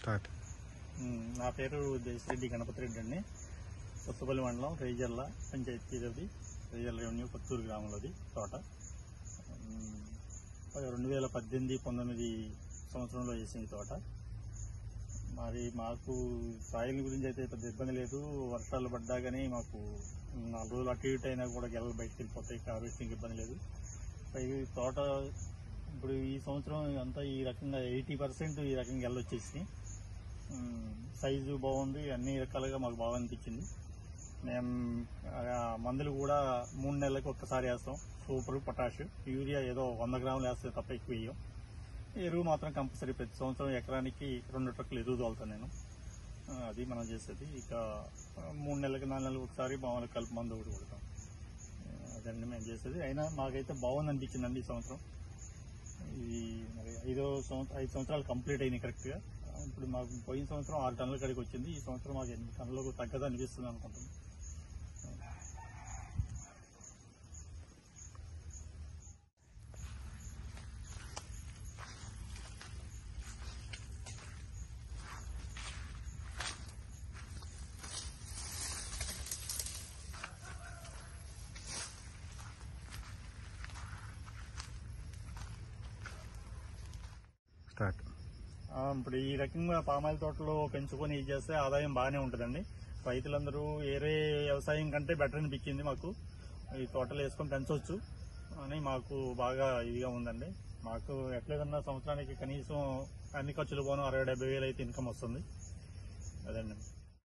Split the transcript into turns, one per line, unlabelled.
Start.
నా పేరు దేశరెడ్డి గణపతి రెడ్డి అండి. కొత్తపల్లి మండలం రేజర్ల పంచాయతీలోది, రేజర్ల రెవెన్యూ కొత్తూరు గ్రామంలోది తోట. 2018-19 సంవత్సరంలో వేసింది తోట. మరి మాకు సాయిల్ గురించి అయితే పెద్ద ఇబ్బంది లేదు. వర్షాలు పడ్డా కానీ మాకు 4 రోజులు అటు ఇటు అయినా కూడా గెలలు బయటకు వెళ్ళిపోతాయి. హార్వెస్టింగ్ ఇబ్బంది లేదు. పైగా తోట ఇప్పుడు ఈ సంవత్సరం అంతా ఈ రకంగా 80% ఈ రకంగా గెల వచ్చేసి సైజు బాగుంది. అన్ని రకాలుగా మాకు బాగా అనిపించింది. మేము మందులు కూడా 3 నెలలకు ఒక్కసారి వేస్తాం. సూపర్, పొటాష్, యూరియా ఏదో 100 గ్రాములు వేస్తే తప్ప ఎక్కువ వేయం. ఎరువు మాత్రం కంపల్సరీ ప్రతి సంవత్సరం ఎకరానికి 2 ట్రక్కులు ఎరువు తోలుతాను నేను. అది మనం చేసేది. ఇక 3 నెలలకు 4 నెలలకు ఒకసారి మామూలుగా కలుపు మందు ఒకటి కొడతాం. అదండి మేము చేసేది. అయినా మాకైతే బాగుంది అనిపించిందండి ఈ సంవత్సరం. ఇది మరి 5 సంవత్సరాలు కంప్లీట్ అయింది కరెక్ట్గా. ఇప్పుడు మాకు పోయిన సంవత్సరం 6 టన్నుల కాడికి వచ్చింది. ఈ సంవత్సరం మాకు 8 టన్నులకు తగ్గదు అనిపిస్తుంది అనుకుంటున్నాం.
స్టార్ట్.
ఇప్పుడు ఈ రకంగా పామాయిల్ తోటలో పెంచుకొని ఇది చేస్తే ఆదాయం బాగానే ఉంటుందండి. రైతులందరూ వేరే వ్యవసాయం కంటే బెటర్ అనిపించింది మాకు. ఈ తోటలు వేసుకొని పెంచవచ్చు అని మాకు బాగా ఇదిగా ఉందండి. మాకు ఎట్లేదన్నా సంవత్సరానికి కనీసం అన్ని ఖర్చులు పోను 60-70 వేలు అయితే ఇన్కమ్ వస్తుంది. అదండి.